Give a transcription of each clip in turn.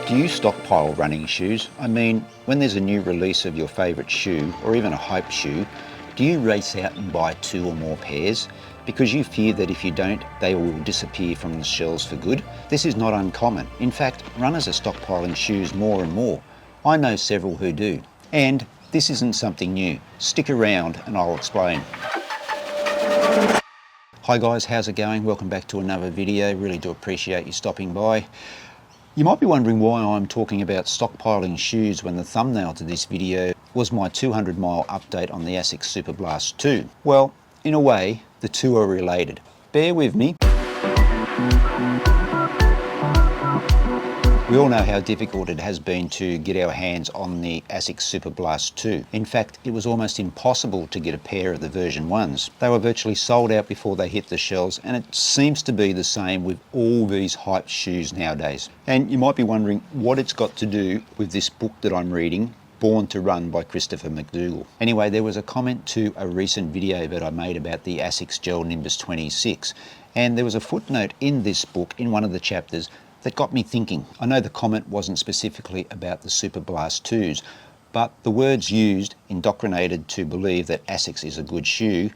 Do you stockpile running shoes? I mean, when there's a new release of your favourite shoe, or even a hype shoe, do you race out and buy 2 or more pairs? Because you fear that if you don't, they will disappear from the shelves for good? This is not uncommon. In fact, runners are stockpiling shoes more and more. I know several who do. And this isn't something new. Stick around and I'll explain. Hi guys, how's it going? Welcome back to another video. Really do appreciate you stopping by. You might be wondering why I'm talking about stockpiling shoes when the thumbnail to this video was my 200-mile update on the Asics Superblast 2. Well, in a way, the two are related. Bear with me. We all know how difficult it has been to get our hands on the Asics Superblast 2. In fact, it was almost impossible to get a pair of the version 1s. They were virtually sold out before they hit the shelves, and it seems to be the same with all these hype shoes nowadays. And you might be wondering what it's got to do with this book that I'm reading, Born to Run by Christopher McDougall. Anyway, there was a comment to a recent video that I made about the Asics Gel Nimbus 26, and there was a footnote in this book, in one of the chapters, that got me thinking. I know the comment wasn't specifically about the Superblast 2s, but the words used, indoctrinated to believe that Asics is a good shoe,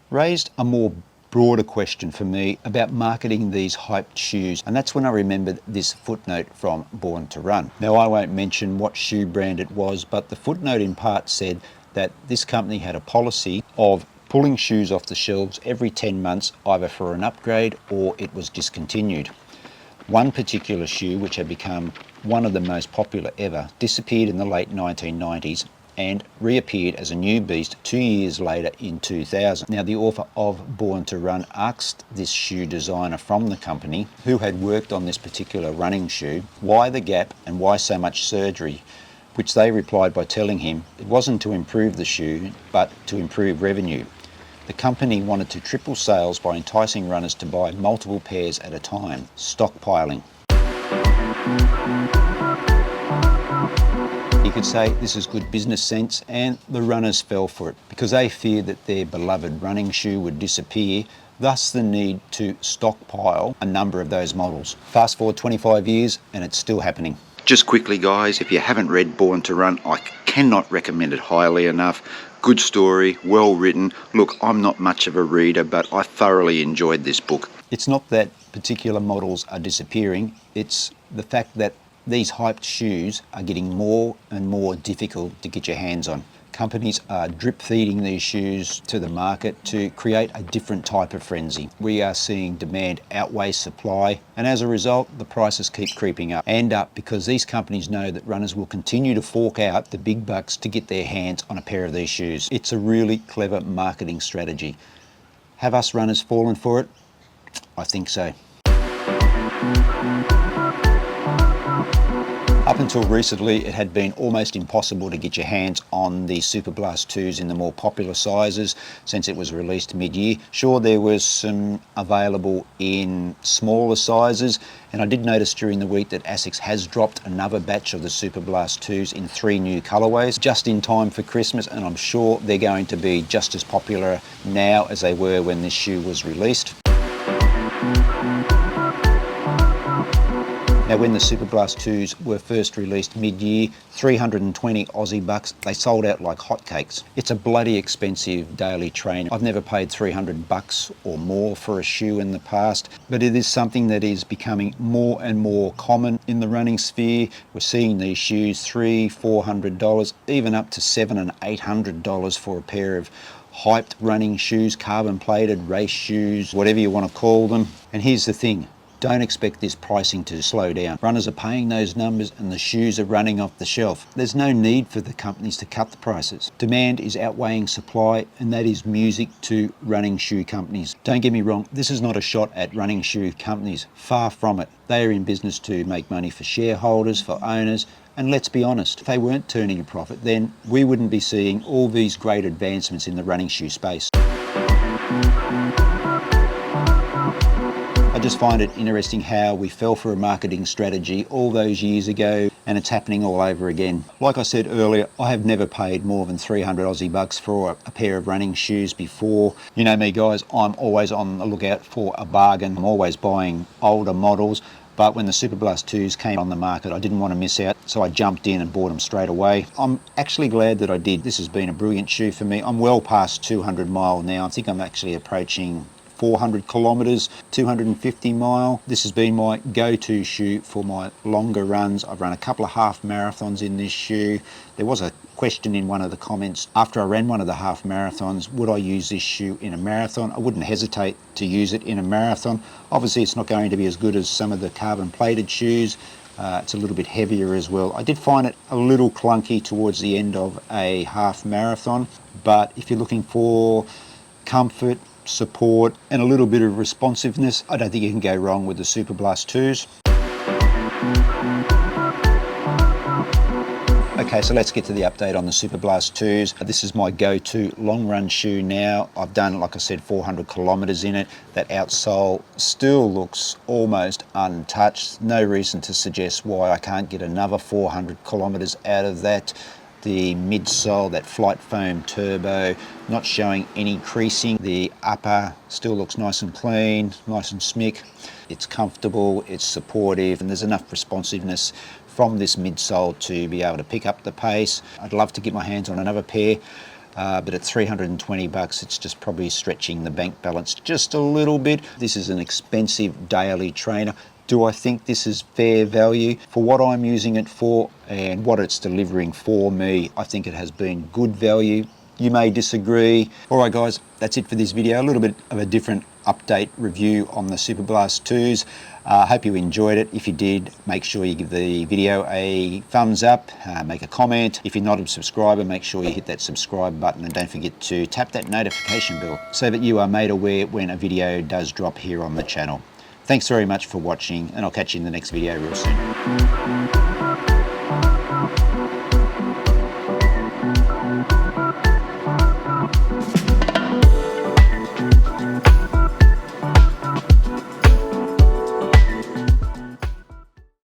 raised a more broader question for me about marketing these hyped shoes, and that's when I remembered this footnote from Born to Run. Now, I won't mention what shoe brand it was, but the footnote in part said that this company had a policy of pulling shoes off the shelves every 10 months, either for an upgrade or it was discontinued. One particular shoe, which had become one of the most popular ever, disappeared in the late 1990s and reappeared as a new beast 2 years later in 2000. Now, the author of Born to Run asked this shoe designer from the company, who had worked on this particular running shoe, why the gap and why so much surgery, which they replied by telling him it wasn't to improve the shoe, but to improve revenue. The company wanted to triple sales by enticing runners to buy multiple pairs at a time, stockpiling. You could say this is good business sense, and the runners fell for it because they feared that their beloved running shoe would disappear, thus the need to stockpile a number of those models. Fast forward 25 years and it's still happening. Just quickly guys, if you haven't read Born to Run, I cannot recommend it highly enough. Good story, well written. Look, I'm not much of a reader, but I thoroughly enjoyed this book. It's not that particular models are disappearing, it's the fact that these hyped shoes are getting more and more difficult to get your hands on. Companies are drip feeding these shoes to the market to create a different type of frenzy. We are seeing demand outweigh supply, and as a result, the prices keep creeping up and up because these companies know that runners will continue to fork out the big bucks to get their hands on a pair of these shoes. It's a really clever marketing strategy. Have us runners fallen for it? I think so. Up until recently, it had been almost impossible to get your hands on the Superblast 2s in the more popular sizes since it was released mid-year. Sure, there was some available in smaller sizes, and I did notice during the week that Asics has dropped another batch of the Superblast 2s in 3 new colorways just in time for Christmas, and I'm sure they're going to be just as popular now as they were when this shoe was released. Now, when the Superblast 2s were first released mid-year, 320 Aussie bucks, they sold out like hotcakes. It's a bloody expensive daily train. I've never paid 300 bucks or more for a shoe in the past, but it is something that is becoming more and more common in the running sphere. We're seeing these shoes $300-400, even up to $700 and $800 for a pair of hyped running shoes, carbon plated race shoes, whatever you want to call them. And here's the thing. Don't expect this pricing to slow down. Runners are paying those numbers and the shoes are running off the shelf. There's no need for the companies to cut the prices. Demand is outweighing supply, and that is music to running shoe companies. Don't get me wrong, this is not a shot at running shoe companies. Far from it. They are in business to make money for shareholders, for owners, and let's be honest, if they weren't turning a profit, then we wouldn't be seeing all these great advancements in the running shoe space. I just find it interesting how we fell for a marketing strategy all those years ago, and it's happening all over again. Like I said earlier, I have never paid more than 300 Aussie bucks for a pair of running shoes before. You know me guys, I'm always on the lookout for a bargain. I'm always buying older models. But when the Superblast 2s came on the market, I didn't want to miss out, so I jumped in and bought them straight away. I'm actually glad that I did. This has been a brilliant shoe for me. I'm well past 200 mile now. I think I'm actually approaching 400 kilometres, 250 mile. This has been my go-to shoe for my longer runs. I've run a couple of half marathons in this shoe. There was a question in one of the comments after I ran one of the half marathons, would I use this shoe in a marathon? I wouldn't hesitate to use it in a marathon. Obviously it's not going to be as good as some of the carbon plated shoes. It's a little bit heavier as well. I did find it a little clunky towards the end of a half marathon, but if you're looking for comfort, support and a little bit of responsiveness, I don't think you can go wrong with the Superblast 2s. Okay, so let's get to the update on the Superblast 2s. This is my go-to long run shoe now. I've done, like I said, 400 kilometers in it. That outsole still looks almost untouched. No reason to suggest why I can't get another 400 kilometers out of that. The midsole, that Flight Foam Turbo, not showing any creasing. The upper still looks nice and clean, nice and smick. It's comfortable, it's supportive, and there's enough responsiveness from this midsole to be able to pick up the pace. I'd love to get my hands on another pair, but at $320, it's just probably stretching the bank balance just a little bit. This is an expensive daily trainer. Do I think this is fair value for what I'm using it for and what it's delivering for me? I think it has been good value. You may disagree. All right, guys, that's it for this video. A little bit of a different update review on the Superblast 2s. I hope you enjoyed it. If you did, make sure you give the video a thumbs up, make a comment. If you're not a subscriber, make sure you hit that subscribe button and don't forget to tap that notification bell so that you are made aware when a video does drop here on the channel. Thanks very much for watching, and I'll catch you in the next video real soon.